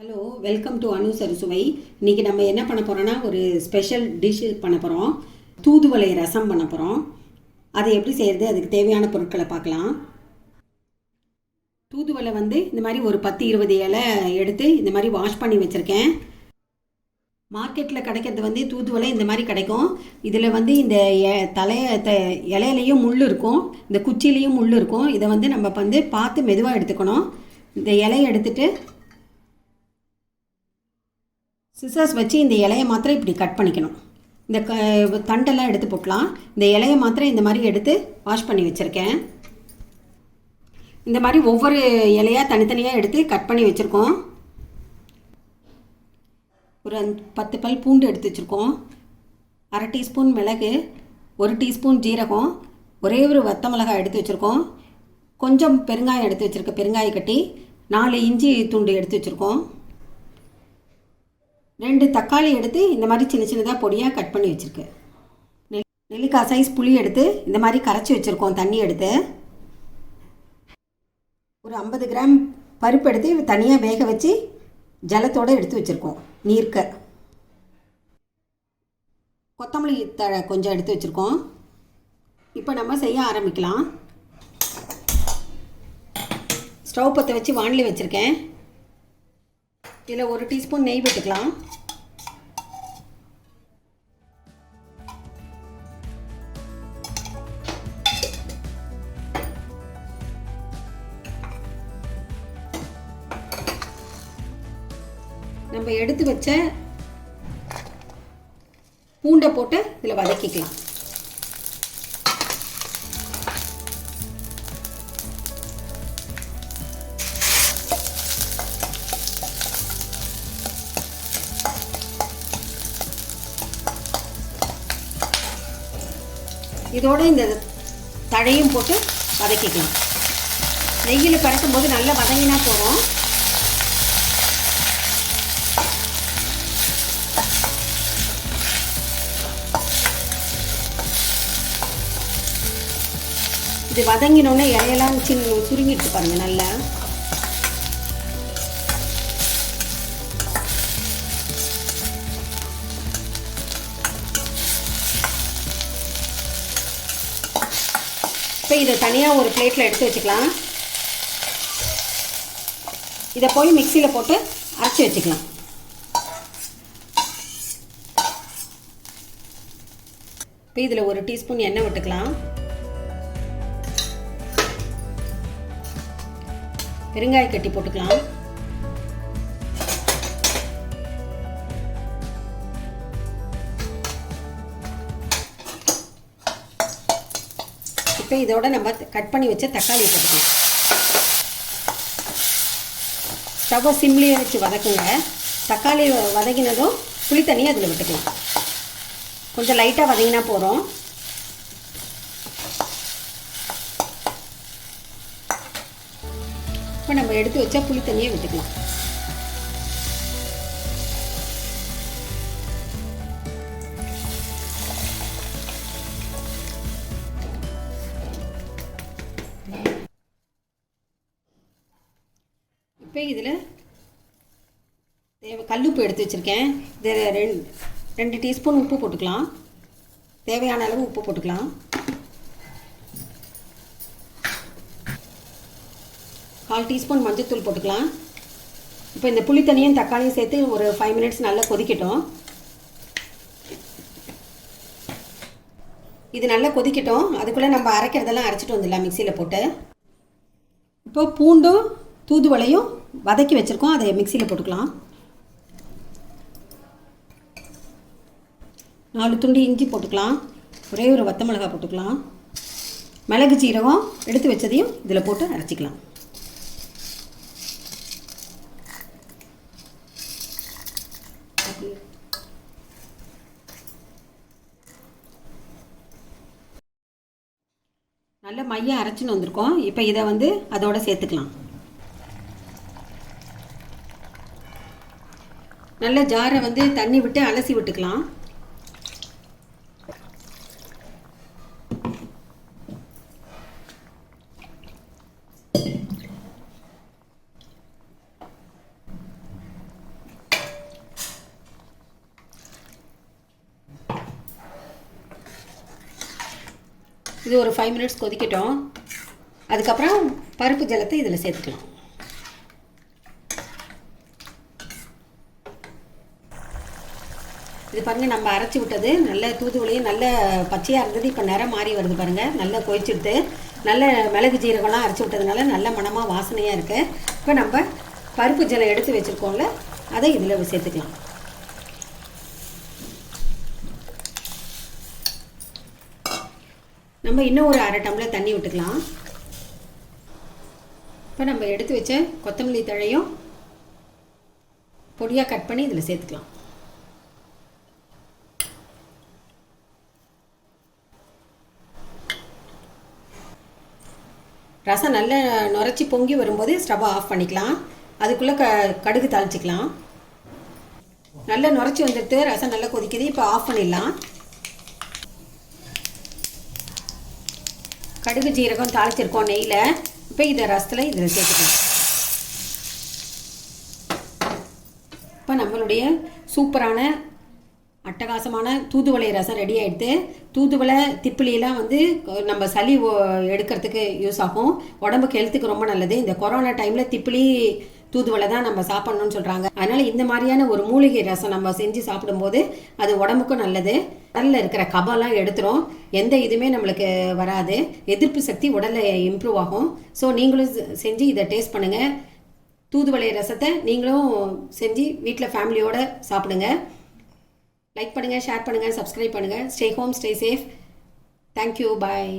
Hello, welcome to அனு சருசுவை. இன்றைக்கி நம்ம என்ன பண்ண போகிறோன்னா ஒரு ஸ்பெஷல் டிஷ் பண்ண போகிறோம். தூதுவளை ரசம் பண்ண போகிறோம். அதை எப்படி செய்கிறது, அதுக்கு தேவையான பொருட்களை பார்க்கலாம். தூதுவளை இந்த மாதிரி ஒரு 10-20 இலை எடுத்து இந்த மாதிரி வாஷ் பண்ணி வச்சுருக்கேன். மார்க்கெட்டில் கிடைக்கிறது தூதுவளை இந்த மாதிரி கிடைக்கும். இதில் இந்த இலையிலையும் முள் இருக்கும், இந்த குச்சிலையும் முள் இருக்கும். இதை நம்ம பார்த்து மெதுவாக எடுத்துக்கணும். இந்த இலையை எடுத்துகிட்டு சிசர்ஸ் வச்சு இந்த இலையை மாத்திரம் இப்படி கட் பண்ணிக்கணும். இந்த தண்டெல்லாம் எடுத்து போட்டலாம். இந்த இலையை மாத்திரம் இந்த மாதிரி எடுத்து வாஷ் பண்ணி வச்சுருக்கேன். இந்த மாதிரி ஒவ்வொரு இலையாக தனித்தனியாக எடுத்து கட் பண்ணி வச்சுருக்கோம். ஒரு 10 பல் பூண்டு எடுத்து வச்சுருக்கோம். 1/2 டீஸ்பூன் மிளகு, 1 டீஸ்பூன் ஜீரகம், ஒரே ஒரு வத்த மிளகாய் எடுத்து வச்சுருக்கோம். கொஞ்சம் பெருங்காயம் எடுத்து வச்சுருக்கேன், பெருங்காய கட்டி. 4 இஞ்சி துண்டு எடுத்து வச்சுருக்கோம். 2 தக்காளி எடுத்து இந்த மாதிரி சின்ன சின்னதாக பொடியாக கட் பண்ணி வச்சுருக்கேன். நெல்லிக்காய் சைஸ் புளி எடுத்து இந்த மாதிரி கரைச்சி வச்சுருக்கோம் தண்ணி எடுத்து. ஒரு 50 கிராம் பருப்பு எடுத்து தனியாக வேக வச்சு ஜலத்தோடு எடுத்து வச்சுருக்கோம் நீர்க்க. கொத்தமல்லி தழை கொஞ்சம் எடுத்து வச்சுருக்கோம். இப்போ நம்ம செய்ய ஆரம்பிக்கலாம். ஸ்டவ் பற்ற வச்சு வாணலி வச்சுருக்கேன். இதில் 1 டீஸ்பூன் நெய் விட்டுக்கலாம். நம்ம எடுத்து வச்ச பூண்டை போட்டு இதில் வதக்கிக்கலாம். இதோடு இந்த தழையும் போட்டு வதக்கிக்கலாம். நெய்யில் பறக்கும் போது நல்லா வதங்கினா போகிறோம். இது வதங்கினோடனே இலையெல்லாம் சுருங்கிட்டு பாருங்கள் நல்லா. இப்போ இதை தனியாக ஒரு பிளேட்டில் எடுத்து வச்சுக்கலாம். இதை போய் மிக்சியில் போட்டு அரைச்சி வச்சுக்கலாம். இப்போ இதில் 1 டீஸ்பூன் எண்ணெய் விட்டுக்கலாம். பெருங்காய கட்டி போட்டுக்கலாம். இப்போ இதோட நம்ம கட் பண்ணி வச்ச தக்காளியை போட்டுக்கலாம். ஸ்டவ்வை சிம்லேயே வச்சு வதக்குங்க. தக்காளி வதங்கினதும் புளி தண்ணியை அதில் விட்டுக்கலாம். கொஞ்சம் லைட்டாக வதங்கினா போகிறோம். இப்போ நம்ம எடுத்து வச்சா புளி தண்ணியை விட்டுக்கலாம். இப்போ இதில் கல்லுப்பு எடுத்து வச்சுருக்கேன். இதில் 2 டீஸ்பூன் உப்பு போட்டுக்கலாம். தேவையான அளவு உப்பு போட்டுக்கலாம். 1/4 டீஸ்பூன் மஞ்சள்தூள் போட்டுக்கலாம். இப்போ இந்த புளி தண்ணியும் தக்காளியும் சேர்த்து ஒரு 5 மினிட்ஸ் நல்லா கொதிக்கட்டும். இது நல்லா கொதிக்கட்டும். அதுக்குள்ளே நம்ம அரைக்கிறதெல்லாம் அரைச்சிட்டு வந்துடலாம் மிக்சியில் போட்டு. இப்போ பூண்டும் தூதுவளையும் வதக்கி வச்சுருக்கோம், அதை மிக்சியில் போட்டுக்கலாம். 4 துண்டு இஞ்சி போட்டுக்கலாம். ஒரே ஒரு வத்த மிளகாய் போட்டுக்கலாம். மிளகு ஜீரகம் எடுத்து வச்சதையும் இதில் போட்டு அரைச்சிக்கலாம். நல்ல மையம் அரைச்சின்னு வந்திருக்கோம். இப்போ இதை அதோட சேர்த்துக்கலாம். நல்ல ஜாரை தண்ணி விட்டு அலசி விட்டுக்கலாம். இது ஒரு 5 மினிட்ஸ் கொதிக்கட்டும். அதுக்கப்புறம் பருப்பு ஜலத்தை இதில் சேர்த்துக்கலாம். இது பாருங்கள், நம்ம அரைச்சி விட்டது நல்ல தூதுவளையும் நல்ல பச்சையாக இருந்தது. இப்போ நிறம் மாறி வருது பாருங்கள், நல்லா கொதிச்சுடுது. நல்ல மிளகு ஜீரகம்லாம் அரைச்சி விட்டதுனால நல்ல மணமாக வாசனையாக இருக்குது. இப்போ நம்ம பருப்பு ஜலம் எடுத்து வச்சுருக்கோம்ல, அதை இதில் சேர்த்துக்கலாம். நம்ம இன்னும் ஒரு 1/2 டம்ளர் தண்ணி விட்டுக்கலாம். இப்போ நம்ம எடுத்து வச்ச கொத்தமல்லி தழையும் பொடியாக கட் பண்ணி இதில் சேர்த்துக்கலாம். ரசம் நல்லா நுரைச்சி பொங்கி வரும்போது ஸ்டவ்வை ஆஃப் பண்ணிக்கலாம். அதுக்குள்ளே கடுகு தாளிச்சிக்கலாம். நல்லா நுரைச்சி வந்துடுது, ரசம் நல்லா கொதிக்குது. இப்போ ஆஃப் பண்ணிடலாம். கடுகு ஜீரகம் தாளிச்சிருக்கோம் நெய்யில். இப்போ இதை ரசத்தில் இதில் சேர்த்துக்கலாம். இப்போ நம்மளுடைய சூப்பரான அட்டகாசமான தூதுவளை ரசம் ரெடி ஆகிடுது. தூதுவளை திப்பிலியெல்லாம் வந்து நம்ம சளி எடுக்கிறதுக்கு யூஸ் ஆகும். உடம்புக்கு ஹெல்த்துக்கு ரொம்ப நல்லது. இந்த கொரோனா டைமில் திப்பிலி தூதுவளை தான் நம்ம சாப்பிட்ணுன்னு சொல்கிறாங்க. அதனால் இந்த மாதிரியான ஒரு மூலிகை ரசம் நம்ம செஞ்சு சாப்பிடும்போது அது உடம்புக்கும் நல்லது. உடலில் இருக்கிற கபம்லாம் எடுத்துரும். எந்த இதுவுமே நம்மளுக்கு வராது. எதிர்ப்பு சக்தி உடலில் இம்ப்ரூவ் ஆகும். ஸோ நீங்களும் செஞ்சு இதை டேஸ்ட் பண்ணுங்கள். தூதுவளை ரசத்தை நீங்களும் செஞ்சு வீட்டில் ஃபேமிலியோடு சாப்பிடுங்க. லைக் பண்ணுங்கள், ஷேர் பண்ணுங்கள், சப்ஸ்கிரைப் பண்ணுங்கள். Stay home, stay safe. Thank you, பாய்.